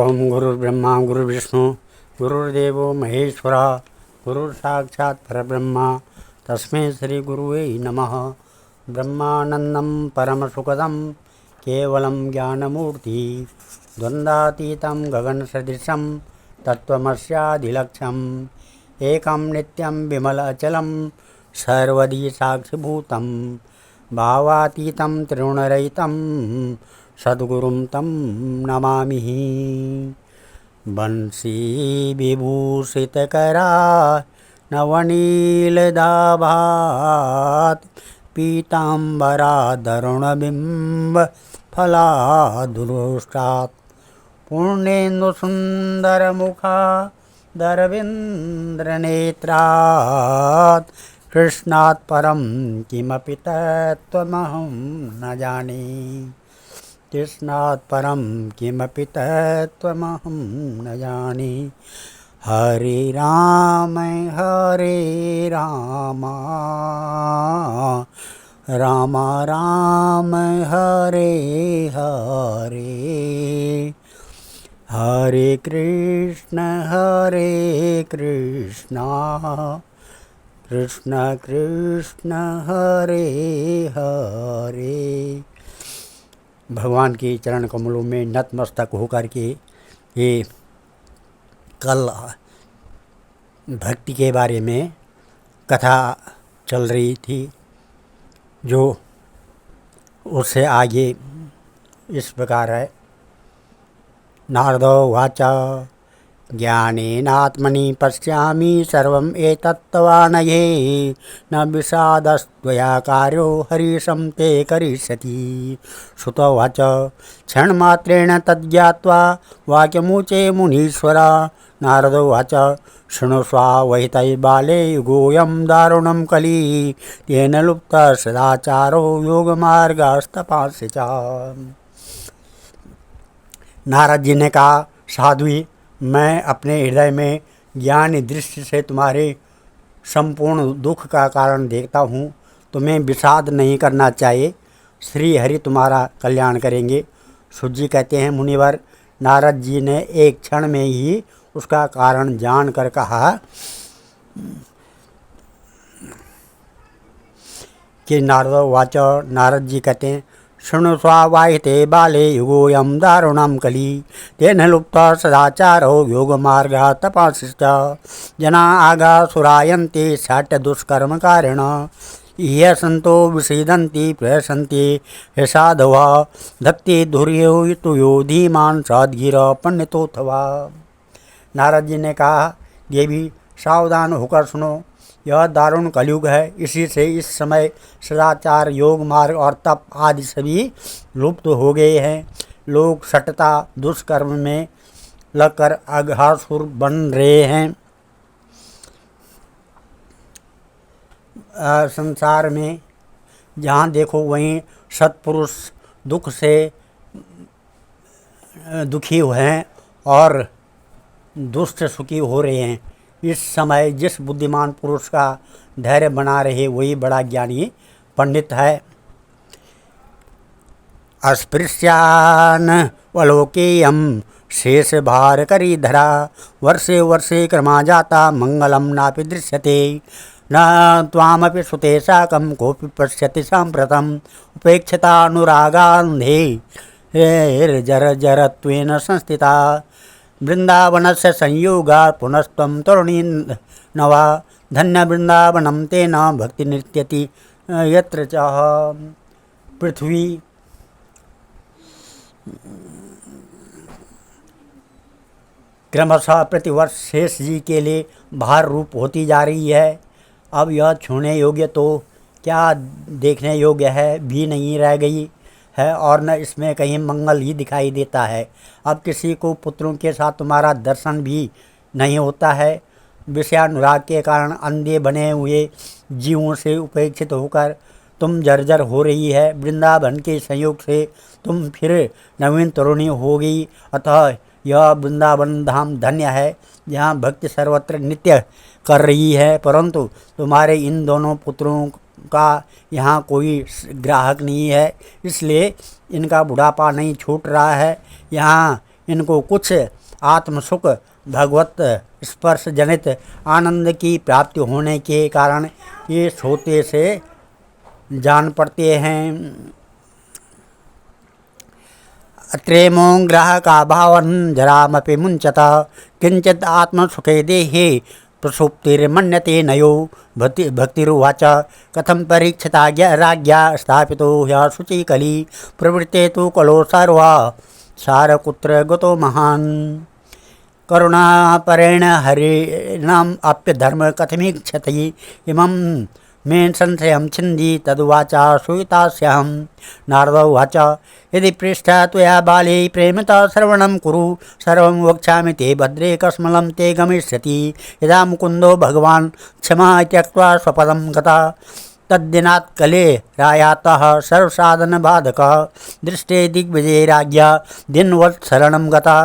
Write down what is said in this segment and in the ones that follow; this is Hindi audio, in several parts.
ओम गुरुर्ब्रह्मा गुरुर्विष्णु गुरुर्देवो महेश्वरा गुरुर्साक्षात् परब्रह्मा तस्मै श्री गुरुवे नमः। ब्रह्मानन्दं परमसुखदं केवलं ज्ञानमूर्ति द्वन्द्वातीतं गगनसदृशं तत्त्वमस्यादिलक्ष्यम् एकं नित्यं विमलाचलं सर्वदी साक्षिभूतं भावातीतं त्रिगुणरहितं सद्गुरुं तं नमामि। बंसी विभूषितकरा नवनीलदाभात् पीताम्बरादरुणबिम्ब फलादुरुष्टात् पूर्णेन्दुसुन्दरमुखा दरविन्द्रनेत्रात् कृष्णात् परं किमपि तत्त्वमहं न जाने। कृष्णात् परं किमपि तत्त्वमहं न जाने। हरे राम राम राम हरे हरे हरे कृष्ण कृष्ण कृष्ण हरे हरे। भगवान के चरण कमलों में नतमस्तक होकर के ये कल भक्ति के बारे में कथा चल रही थी, जो उससे आगे इस प्रकार है। नारदो वाच ज्ञानेनात्मनि पश्यामि सर्वम् एतत्त्वानये न विषादस्त्वया कार्यो हरीशं ते करिष्यति। श्रुतोवाच क्षणमात्रेण तज्ज्ञात्वा वाक्यमुचे मुनीश्वरा। नारदोवाच शृणुष्व वहितैर्बाले युगोऽयं दारुणं कली तेन लुप्तः सदाचारो योगमार्गस्तपांसि च। नारद जी ने कहा, साध्वी, मैं अपने हृदय में ज्ञानी दृष्टि से तुम्हारे संपूर्ण दुख का कारण देखता हूँ। तुम्हें विषाद नहीं करना चाहिए, श्री हरि तुम्हारा कल्याण करेंगे। सूत जी कहते हैं, मुनिवर, नारद जी ने एक क्षण में ही उसका कारण जानकर कहा कि नारदो वाच। नारद जी कहते हैं, शृणुष्व वाहिते बाले युगोऽयं दारुणं कली तेन लुप्तः सदाचारो योगमार्गः तपांसि च। जना आगासुरायन्ते शाट्यदुष्कर्मकारिण इह सन्तो विषीदन्ति प्रहसन्ति हे साधवः धत्ते धुर्यो तुयो धीमान् सद्गिरः पंडितोऽथवा। नारद जी ने कहा, देवी, सावधान होकर सुनो, यह दारुण कलयुग है। इसी से इस समय सदाचार, योग मार्ग और तप आदि सभी लुप्त हो गए हैं। लोग सटता दुष्कर्म में लगकर अघासुर बन रहे हैं। संसार में जहाँ देखो वहीं सत्पुरुष दुख से दुखी हुए हैं और दुष्ट सुखी हो रहे हैं। इस समय जिस बुद्धिमान पुरुष का धैर्य बना रहे वही बड़ा ज्ञानी पंडित है। अस्पृश्यान वलोकेयम शेष भार करी धरा वर्षे वर्षे क्रमा जाता मंगलम नापि दृश्यते न त्वामपि सुते साकं कोऽपि पश्यति साम्प्रतम् उपेक्षितानुरागान्धे जर जरत्वेन संस्थिता वृंदावनस्य संयोगात् पुनस्त्वं तरुणी नवा धन्य वृंदावनं तेन भक्ति नृत्यति यत्र च। पृथ्वी क्रमशः प्रतिवर्ष शेष जी के लिए भार रूप होती जा रही है। अब यह छूने योग्य तो क्या देखने योग्य है भी नहीं रह गई है और न इसमें कहीं मंगल ही दिखाई देता है। अब किसी को पुत्रों के साथ तुम्हारा दर्शन भी नहीं होता है। विषयानुराग के कारण अंधे बने हुए जीवों से उपेक्षित होकर तुम जर्जर हो रही है। वृंदावन के संयोग से तुम फिर नवीन तरुणी हो गई। अतः यह वृंदावन धाम धन्य है, जहाँ भक्ति सर्वत्र नित्य कर रही है। परंतु तुम्हारे इन दोनों पुत्रों का यहाँ कोई ग्राहक नहीं है, इसलिए इनका बुढ़ापा नहीं छूट रहा है। यहाँ इनको कुछ आत्मसुख भगवत स्पर्श जनित आनंद की प्राप्ति होने के कारण ये सोते से जान पड़ते हैं। अत्रेमो ग्राहका भावन जरामपि मुंचत किंचित आत्मसुखे देहे प्रसुप्तिर्मन्यते नयो। भक्तिरुवाच कथं परीक्षिता राज्ञा स्थापितो ह्य शुचिकली प्रवृत्ते तु कलो सर्वा सारकुत्र गतो महान्। करुणापरेण हरिणाम् अप्य धर्म कथमीक्षति इमं मे संशयं छिन्दी तदुवाचा श्रूयितास्यहं। नारद उवाच यदि पृष्ठा त्वया बाले प्रेमतः श्रवणं कुरु सर्वं वक्ष्यामि ते भद्रे कस्मलं ते गमिष्यति। यदा मुकुन्दो भगवान् क्षमा त्यक्त्वा स्वपदं गता तद्दिनात् कले रायातः सर्वसाधनबाधकः दृष्टे दिग्विजये राज्ञा दिनवत्सरणं गता।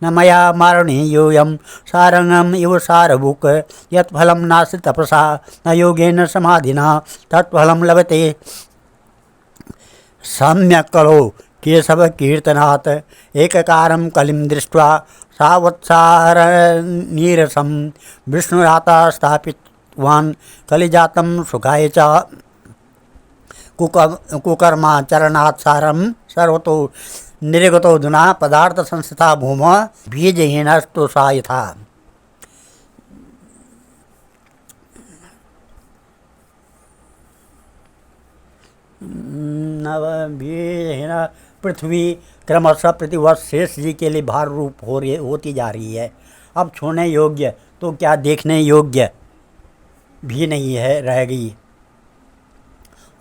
न मया मारणीयोऽयं सारङ्गम् इव सारभुक् यत्फलं नास्ति तपसा न योगेन समाधिना तत्फलं लभते सम्यक् कलो केशव कीर्तनात्। एककारं कलिं दृष्ट्वा सावत्सारनीरसं विष्णुराता स्थापितवान् कलिजातं सुखाय च कुकर्माचरणात् सारं सर्वतो निर्गतो धुना पदार्थ संस्था भूम बीजहीनस्तु सा यथा। नव बीजहीन पृथ्वी क्रमशः प्रतिवर्ष शेष जी के लिए भार रूप होती जा रही है। अब छूने योग्य तो क्या देखने योग्य भी नहीं है रह गई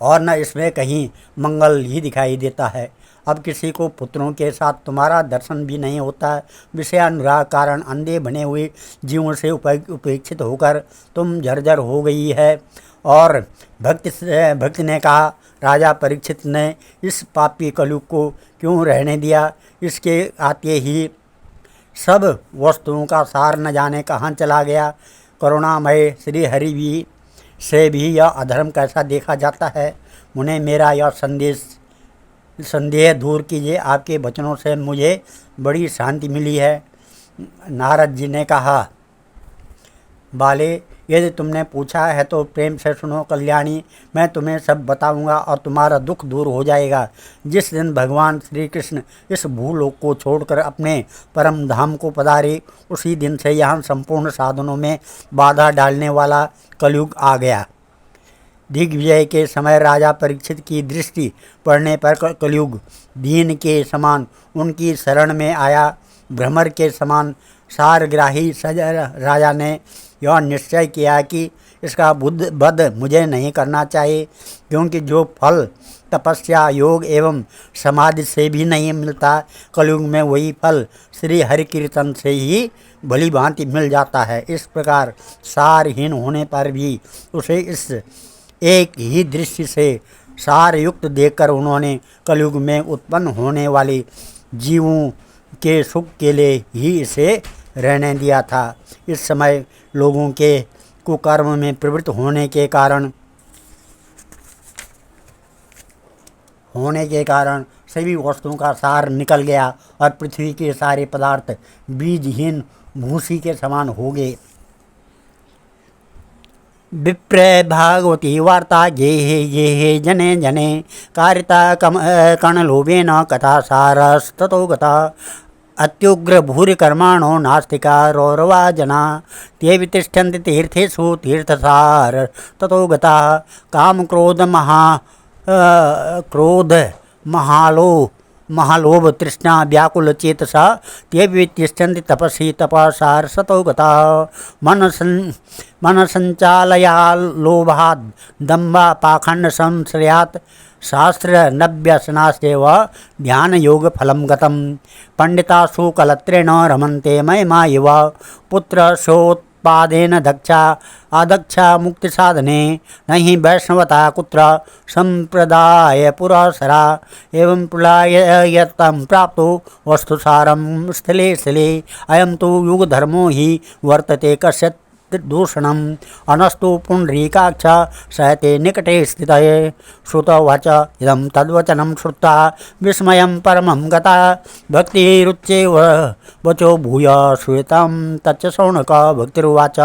और न इसमें कहीं मंगल ही दिखाई देता है। अब किसी को पुत्रों के साथ तुम्हारा दर्शन भी नहीं होता। विषयानुराग कारण अंधे बने हुए जीवों से उपेक्षित होकर तुम जर्जर हो गई है। और भक्ति ने कहा, राजा परीक्षित ने इस पापी कलयुग को क्यों रहने दिया? इसके आते ही सब वस्तुओं का सार न जाने कहाँ चला गया। करुणामय श्री हरि भी से भी यह अधर्म कैसा देखा जाता है। मुने मेरा यह संदेह दूर कीजिए, आपके वचनों से मुझे बड़ी शांति मिली है। नारद जी ने कहा, बाले यदि तुमने पूछा है तो प्रेम से सुनो कल्याणी, मैं तुम्हें सब बताऊंगा और तुम्हारा दुख दूर हो जाएगा। जिस दिन भगवान श्री कृष्ण इस भूलोक को छोड़कर अपने परम धाम को पधारे उसी दिन से यहाँ संपूर्ण साधनों में बाधा डालने वाला कलयुग आ गया। दिग्विजय के समय राजा परीक्षित की दृष्टि पड़ने पर कलयुग दीन के समान उनकी शरण में आया। भ्रमर के समान सारग्राही राजा ने यह निश्चय किया कि इसका वध मुझे नहीं करना चाहिए, क्योंकि जो फल तपस्या योग एवं समाधि से भी नहीं मिलता, कलयुग में वही फल श्री हरि कीर्तन से ही भली भांति मिल जाता है। इस प्रकार सारहीन होने पर भी उसे इस एक ही दृष्टि से सारयुक्त देखकर उन्होंने कलयुग में उत्पन्न होने वाले जीवों के सुख के लिए ही इसे रहने दिया था। इस समय लोगों के कुकर्म में प्रवृत्त होने के कारण सभी वस्तुओं का सार निकल गया और पृथ्वी के सारे पदार्थ बीजहीन भूसी के समान हो गए। विप्र भागवती वार्ता ये जने जने कारिता कर्णलोभेन कथा सारस्ततो गता। अत्युग्र भूरि कर्माणो नास्तिका रौरवा जना ते वितिष्ठन्ति तीर्थेषु तीर्थसार ततो गता। काम क्रोध महालोभ तृष्णा व्याकुल चेतसा ते वितिष्ठन्ति तपसि तपसार सतो गता। मन संचालया लोभाद् दम्भा पाखंड संश्रयात् शास्त्र नव्यसनास्तेव ध्यान योग फलम गतम। पंडितासु कलत्रेण रमन्ते महिमा इव पुत्र सोत्पादेन दक्षा अदक्षा मुक्ति साधने नहि वैष्णवता कुत्र संप्रदाय पुरासरा। एवं प्रलययतं प्राप्तो वस्तुसारं स्थले स्थले अयं तु युगधर्मो हि वर्तते दूषणम् अनस्तु पुण्डरीकाक्ष सहते निकटे स्थितः। श्रुतोवाच इदं तद्वचनं श्रुत्वा विस्मयं परमं गता भक्तिरुच्येव वचो भूय श्रूयतां तच्च शौनक। भक्तिरुवाच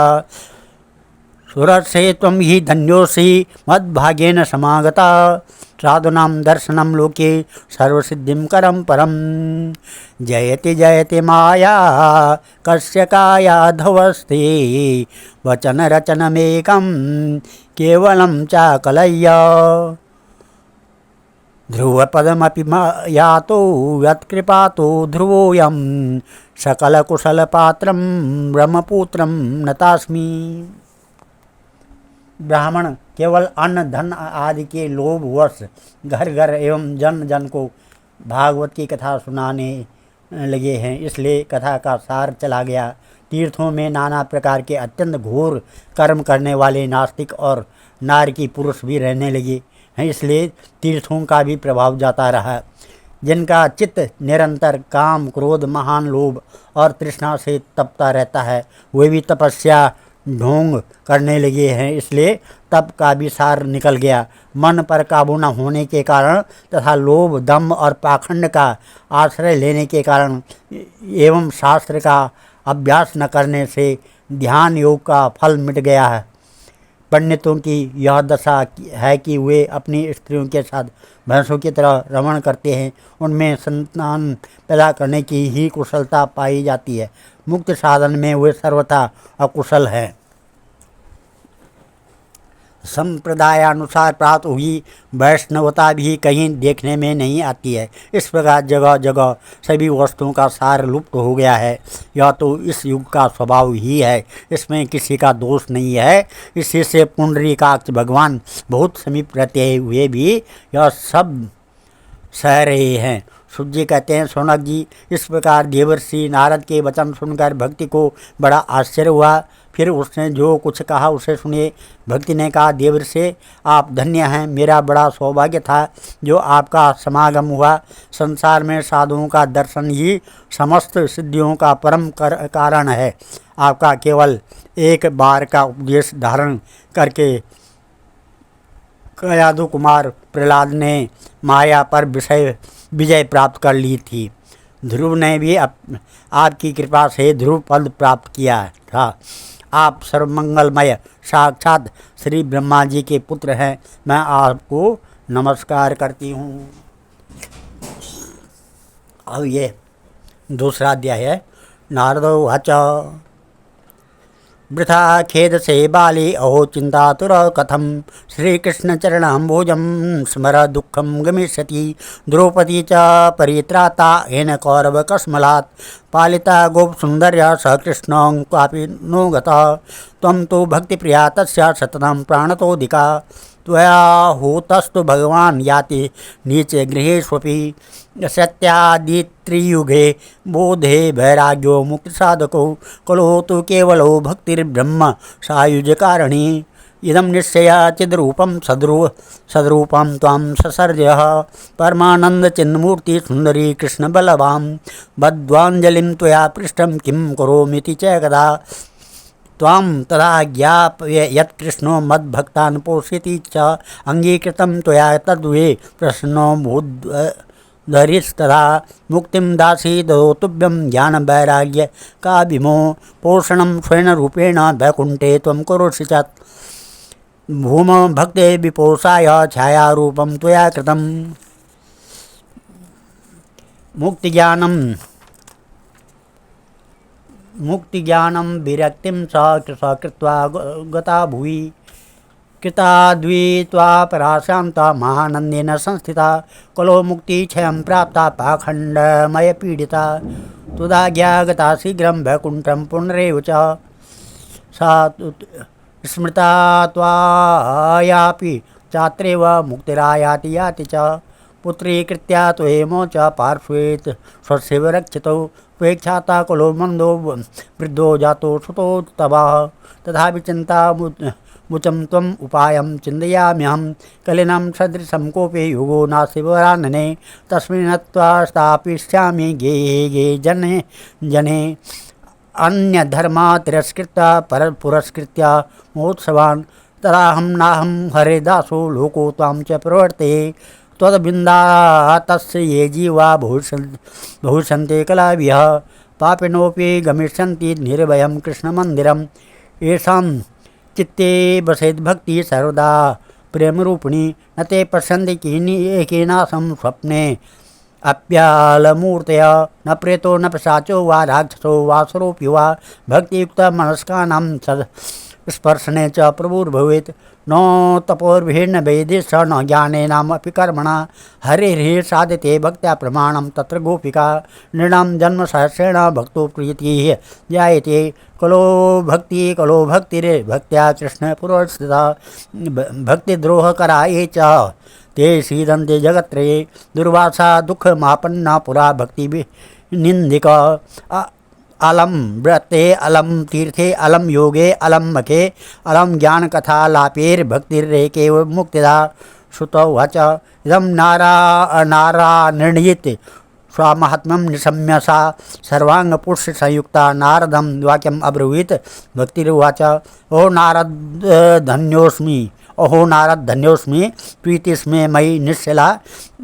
सुरसे त्वं हि धन्योऽसि मद्भाग्येन समागता साधूनां दर्शनं लोके सर्वसिद्धिं करं परं। जयति जयति माया कस्य कायाधवस्ति वचनरचनमेकं केवलं चाकलय्य। ध्रुवपदमपि यातो यत्कृपातो ध्रुवोऽयं सकलकुशलपात्रं ब्रह्मपुत्रं नतास्मि। ब्राह्मण केवल अन्न धन आदि के लोभवश घर घर एवं जन जन को भागवत की कथा सुनाने लगे हैं, इसलिए कथा का सार चला गया। तीर्थों में नाना प्रकार के अत्यंत घोर कर्म करने वाले नास्तिक और नारकी पुरुष भी रहने लगे हैं, इसलिए तीर्थों का भी प्रभाव जाता रहा। जिनका चित्त निरंतर काम क्रोध महान लोभ और तृष्णा से तपता रहता है, वे भी तपस्या ढोंग करने लगे हैं, इसलिए तप का भी सार निकल गया। मन पर काबू न होने के कारण तथा लोभ दम्भ और पाखंड का आश्रय लेने के कारण एवं शास्त्र का अभ्यास न करने से ध्यान योग का फल मिट गया है। पंडितों की यह दशा है कि वे अपनी स्त्रियों के साथ भैंसों की तरह रमण करते हैं, उनमें संतान पैदा करने की ही कुशलता पाई जाती है। मुक्त साधन में वे सर्वथा अकुशल हैं। संप्रदायानुसार प्राप्त हुई वैष्णवता भी कहीं देखने में नहीं आती है। इस प्रकार जगह जगह सभी वस्तुओं का सार लुप्त हो गया है। यह तो इस युग का स्वभाव ही है, इसमें किसी का दोष नहीं है। इसी से पुंडरीकाक्ष भगवान बहुत समीप रहते हुए भी यह सब सह रहे हैं। सुत जी कहते हैं, शौनक जी, इस प्रकार देवर्षि नारद के वचन सुनकर भक्ति को बड़ा आश्चर्य हुआ। फिर उसने जो कुछ कहा उसे सुनिए। भक्ति ने कहा, देवर्षि आप धन्य हैं, मेरा बड़ा सौभाग्य था जो आपका समागम हुआ। संसार में साधुओं का दर्शन ही समस्त सिद्धियों का परम कारण है। आपका केवल एक बार का उपदेश धारण करके कयादु कुमार प्रहलाद ने माया पर विजय प्राप्त कर ली थी। ध्रुव ने भी आपकी कृपा से ध्रुव पद प्राप्त किया था। आप सर्वमंगलमय साक्षात श्री ब्रह्मा जी के पुत्र हैं। मैं आपको नमस्कार करती हूँ। अब ये दूसरा अध्याय है। नारदो वाच वृथा खेद से बाली अहो चिंतातुर कथम श्रीकृष्ण चरणाम्बोजं स्मर दुःखं गमिष्यति। द्रौपदी च परित्राता येन कौरव कस्मलात् पालिता गोपसुन्दर्या स कृष्णं क्वापि नो गतः। त्वं तु भक्तिप्रिया तस्य सततं प्राणतोऽधिका। त्वया हूतस्तु भगवान् याति नीचे गृहेष्वपि। सत्यादित्रियुगे बोधे वैराग्यो मुक्तिसाधको कलो तु केवलो भक्तिर्ब्रह्म सायुज्यकारिणी। इदं निश्चय चिद्रूपं सद्रूपं त्वां ससर्जः परमानन्दचिन्मूर्ति सुन्दरी कृष्णबलवां। बद्ध्वाञ्जलिं त्वया पृष्ठं किं करोमीति च कदा। त्वां तदा ज्ञाप्य यत्कृष्णो मद्भक्तान् पोषयति च अङ्गीकृतं त्वया तद्वे प्रसन्नो भूद्धरिस्तदा। मुक्तिं दासीदो तुभ्यं ज्ञानवैराग्य काभिमो पोषणं स्वेन रूपेण वैकुण्ठे त्वं करोषि च। भूमौ भक्ते विपोषाय छायारूपं त्वया कृतं। मुक्तिज्ञानं विरक्तिं स कृत्वा गता भुवि। कृताद्वित्वा पराशान्ता महानन्देन संस्थिता। कलो मुक्तिक्षयं प्राप्ता पाखण्डमयपीडिता। तुदाज्ञा गता शीघ्रं वैकुण्ठं पुनरेव च। सा स्मृता त्वायापि चात्रेव मुक्तिरायाति याति च। पुत्रीकृत्या त्वेमो च पार्श्वे स्वस्यैव रक्षितौ। त्वेक्षाता कुलो मन्दो वृद्धो जातो सुतो तवः। तथापि चिन्ता मुचं त्वम् उपायं चिन्तयाम्यहं। कलिनं सदृशं कोपे युगो नास्ति वरानने। तस्मिन् हत्वा स्थापयिष्यामि गे गे जने जने। अन्य धर्मा तिरस्कृत्य पर पुरस्कृत्य महोत्सवान् तदाहं नाहं हरे दासो लोको त्वां च प्रवर्ते त्वद्बिन्दा तस्य ये जीवा भविष्यन्ते कलाभिः पापिनोऽपि गमिष्यन्ति निर्भयं कृष्णमन्दिरम् येषां चित्ते वसेद्भक्तिः सर्वदा प्रेमरूपिणी न ते पश्यन्ति केनासं स्वप्ने अप्यालमूर्तया न प्रेतो न पिशाचो वा राक्षसो वा स्वरूपी वा भक्तियुक्तमनस्कानां स्पर्शने च प्रभुर्भवेत् न तपोर्भिर्न वेदेश न ज्ञानेनामपि कर्मणा हरिर्हि साधते भक्त्या प्रमाणं तत्र गोपिका नृणां जन्मसहस्रेण भक्तो प्रीतिः जायते कलो भक्तिर्भक्त्या कृष्णपुरस्थिता भक्तिद्रोहकरा ये च ते सीदन्ते जगत्त्रये दुर्वासा दुःखमापन्ना पुरा भक्ति निन्दिका अलम व्रते अलम तीर्थे अलम योगे अलम मखे अलम ज्ञान कथा लापेर भक्तिरेके मुक्तिदा श्रुतौवाच इदं नारा निर्णीत स्वामात्म्यं निशम्य सा सर्वांगपुष्ट संयुक्ता नारदं वाक्यम् अब्रवीत् भक्तिरुवाच ओ नारद धन्योस्मि अहो नारद धन्योस्मि प्रीतिस्मे मयि निश्चला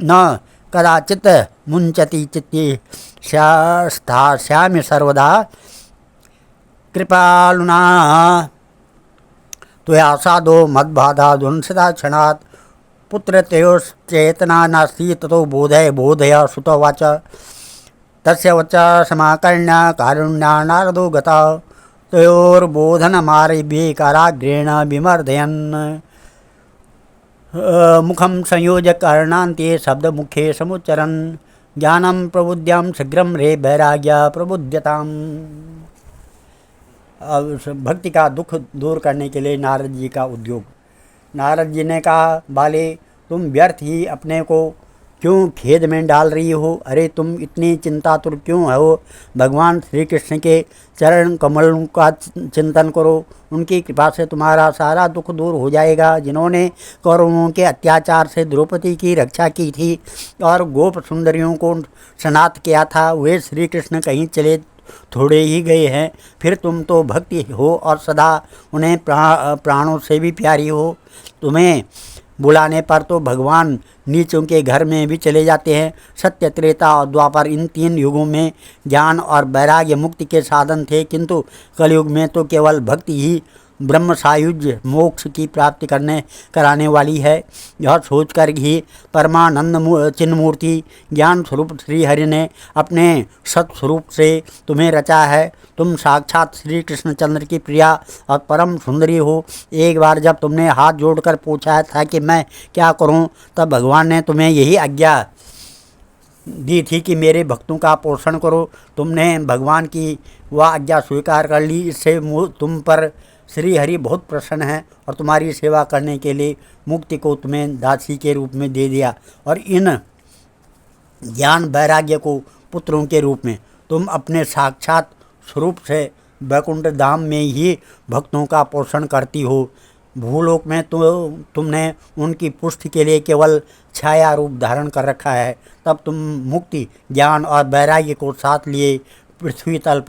न कदाचित् मुञ्चति चित्ते स्थास्यामि सर्वदा कृपालुना त्वया साधो मद्बाधादुंसदा क्षणात् पुत्रतयोश्चेतना नास्ति ततो बोधय श्रुतोवाच तस्य वच समाकर्ण्य कारुण्या नारदो गता तयोर्बोधनमारभ्य काराग्रेण विमर्दयन् मुखं संयोज्य कर्णान्ते शब्दमुखे समुच्चरन् ज्ञानं प्रबुद्ध्यां शीघ्रं रे वैराग्य प्रबुध्यताम्। भक्ति का दुख दूर करने के लिए नारद जी का उद्योग। नारद जी ने कहा, बाले तुम व्यर्थ ही अपने को क्यों खेद में डाल रही हो? अरे तुम इतनी चिंतातुर क्यों हो? भगवान श्री कृष्ण के चरण कमलों का चिंतन करो, उनकी कृपा से तुम्हारा सारा दुख दूर हो जाएगा। जिन्होंने कौरवों के अत्याचार से द्रौपदी की रक्षा की थी और गोप सुंदरियों को स्नात किया था, वे श्री कृष्ण कहीं चले थोड़े ही गए हैं। फिर तुम तो भक्ति हो और सदा उन्हें प्राणों से भी प्यारी हो। तुम्हें बुलाने पर तो भगवान नीचों के घर में भी चले जाते हैं। सत्य, त्रेता और द्वापर इन 3 युगों में ज्ञान और वैराग्य मुक्ति के साधन थे, किंतु कलयुग में तो केवल भक्ति ही ब्रह्म सायुज्य मोक्ष की प्राप्ति कराने वाली है। यह सोचकर ही परमानंद चिन्मूर्ति ज्ञान स्वरूप श्री हरि ने अपने सत्स्वरूप से तुम्हें रचा है। तुम साक्षात श्री कृष्णचंद्र की प्रिया और परम सुंदरी हो। एक बार जब तुमने हाथ जोड़कर पूछा था कि मैं क्या करूं, तब भगवान ने तुम्हें यही आज्ञा दी थी कि मेरे भक्तों का पोषण करो। तुमने भगवान की वह आज्ञा स्वीकार कर ली। इससे तुम पर श्री हरि बहुत प्रसन्न है और तुम्हारी सेवा करने के लिए मुक्ति को तुम्हें दासी के रूप में दे दिया और इन ज्ञान वैराग्य को पुत्रों के रूप में। तुम अपने साक्षात स्वरूप से वैकुंठ धाम में ही भक्तों का पोषण करती हो। भूलोक में तो तुमने उनकी पुष्टि के लिए केवल छाया रूप धारण कर रखा है। तब तुम मुक्ति, ज्ञान और वैराग्य को साथ लिए पृथ्वी तल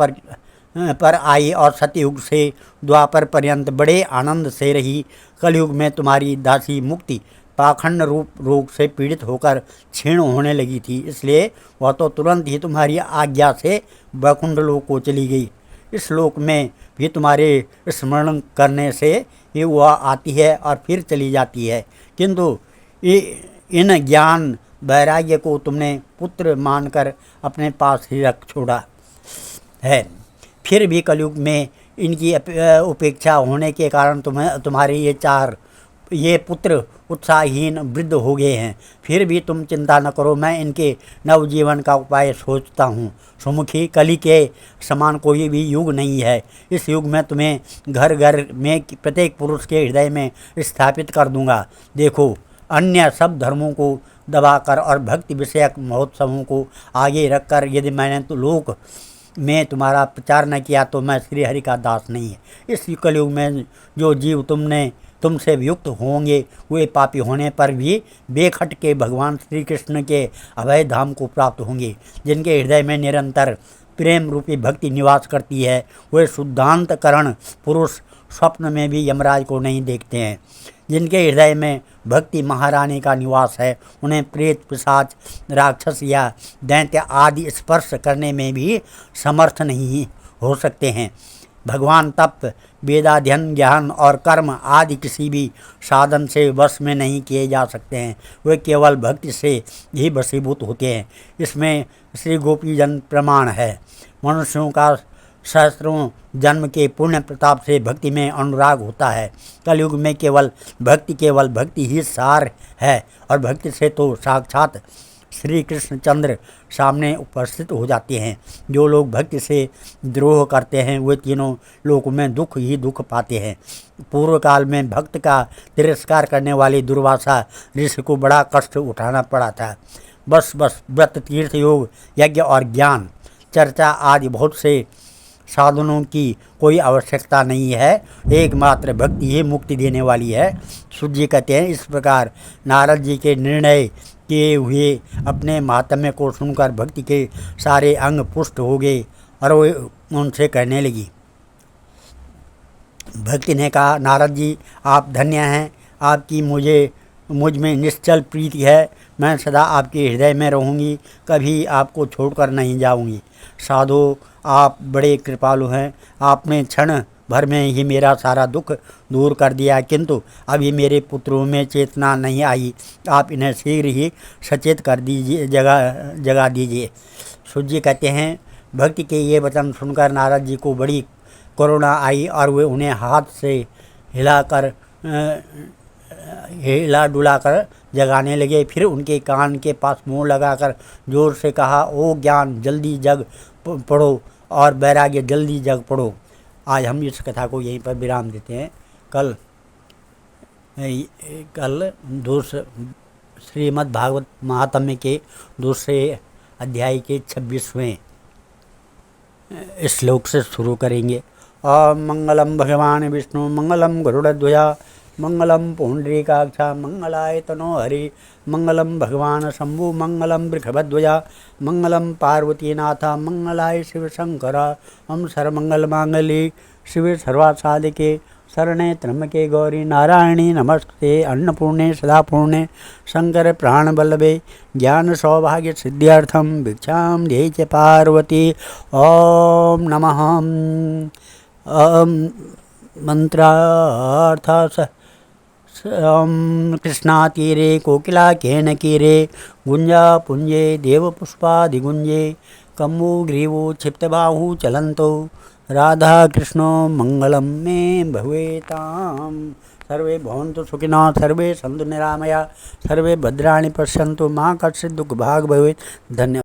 पर आई और सतयुग से द्वापर पर्यंत बड़े आनंद से रही। कलयुग में तुम्हारी दासी मुक्ति पाखंड रूप रोग से पीड़ित होकर क्षीण होने लगी थी, इसलिए वह तो तुरंत ही तुम्हारी आज्ञा से वैकुंठ लोक को चली गई। इस लोक में भी तुम्हारे स्मरण करने से ही वह आती है और फिर चली जाती है, किंतु इन ज्ञान वैराग्य को तुमने पुत्र मानकर अपने पास ही रख छोड़ा है। फिर भी कलयुग में इनकी उपेक्षा होने के कारण तुम्हारे ये पुत्र उत्साहहीन वृद्ध हो गए हैं। फिर भी तुम चिंता न करो, मैं इनके नवजीवन का उपाय सोचता हूँ। सुमुखी, कली के समान कोई भी युग नहीं है। इस युग में तुम्हें घर घर में प्रत्येक पुरुष के हृदय में स्थापित कर दूंगा। देखो, अन्य सब धर्मों को दबाकर और भक्ति विषयक महोत्सवों को आगे रखकर यदि मैंने तो लोक में तुम्हारा प्रचार न किया तो मैं श्री हरि का दास नहीं है। इस कलयुग में जो जीव तुमसे युक्त होंगे वे पापी होने पर भी बेखट के भगवान श्री कृष्ण के अभय धाम को प्राप्त होंगे, जिनके हृदय में निरंतर प्रेम रूपी भक्ति निवास करती है, वे शुद्धांतकरण पुरुष स्वप्न में भी यमराज को नहीं देखते हैं। जिनके हृदय में भक्ति महारानी का निवास है, उन्हें प्रेत, पिशाच, राक्षस या दैत्य आदि स्पर्श करने में भी समर्थ नहीं हो सकते हैं। भगवान तप, वेदाध्ययन, ज्ञान और कर्म आदि किसी भी साधन से वश में नहीं किए जा सकते हैं। वे केवल भक्ति से ही वशीभूत होते हैं। इसमें श्री गोपीजन प्रमाण है। मनुष्यों का सहस्त्रों जन्म के पुण्य प्रताप से भक्ति में अनुराग होता है। कलयुग में केवल भक्ति ही सार है, और भक्ति से तो साक्षात श्री कृष्णचंद्र सामने उपस्थित हो जाते हैं। जो लोग भक्ति से द्रोह करते हैं, वे तीनों लोकों में दुख ही दुख पाते हैं। पूर्व काल में भक्त का तिरस्कार करने वाली दुर्वासा ऋषि को बड़ा कष्ट उठाना पड़ा था। बस व्रत, तीर्थ, योग, यज्ञ और ज्ञान चर्चा आदि बहुत से साधनों की कोई आवश्यकता नहीं है। एकमात्र भक्ति ही मुक्ति देने वाली है। सूत जी कहते हैं, इस प्रकार नारद जी के निर्णय किए हुए अपने महात्म्य को सुनकर भक्ति के सारे अंग पुष्ट हो गए और वो उनसे कहने लगी। भक्ति ने कहा, नारद जी आप धन्य हैं, आपकी मुझ में निश्चल प्रीति है। मैं सदा आपके हृदय में रहूँगी, कभी आपको छोड़कर नहीं जाऊँगी। साधु आप बड़े कृपालु हैं। आपने क्षण भर में ही मेरा सारा दुख दूर कर दिया, किंतु अभी मेरे पुत्रों में चेतना नहीं आई। आप इन्हें शीघ्र ही सचेत कर दीजिए, जगा दीजिए। सूत जी कहते हैं, भक्ति के ये वचन सुनकर नारद जी को बड़ी करुणा आई और वे उन्हें हाथ से हिला डुलाकर जगाने लगे। फिर उनके कान के पास मुंह लगाकर जोर से कहा, ओ ज्ञान जल्दी जग पढ़ो और वैराग्य जल्दी जग पढ़ो। आज हम इस कथा को यहीं पर विराम देते हैं। कल श्रीमद् भागवत महात्म्य के दूसरे अध्याय के 26वें श्लोक से शुरू करेंगे। ओम मंगलम भगवान विष्णु मंगलम गरुड़ध्वजा मंगलम पुंडरीकाक्षा मंगलाय तनो हरि मंगलम भगवान शंभु मंगलम वृषभध्वजा मंगलम पार्वतीनाथा मंगलाय शिव शंकर। हम सर्वमंगल मांगल्ये शिवे सर्वासाधिके शरणे त्र्यंबके गौरी नारायणी नमस्ते। अन्नपूर्णे सदापूर्णे शंकर प्राण बल्लभे ज्ञान सौभाग्य सिद्ध्यर्थम भिक्षाम देहि च पार्वती। ओम नमः। मंत्रार्थ कृष्णातीरे कोकिला केनकीरे गुंजा पुंजे देवपुष्पादिगुंजे कम्बुग्रीवो क्षिप्तबाहु चलन्तो राधा कृष्णो मंगलम मे भवेताम। सर्वे भवन्तु सुखिनः, सर्वे सन्तु निरामया, सर्वे भद्राणि पश्यन्तु, मा कश्चित् दुःखभाग् भवेत्। धन्यवाद।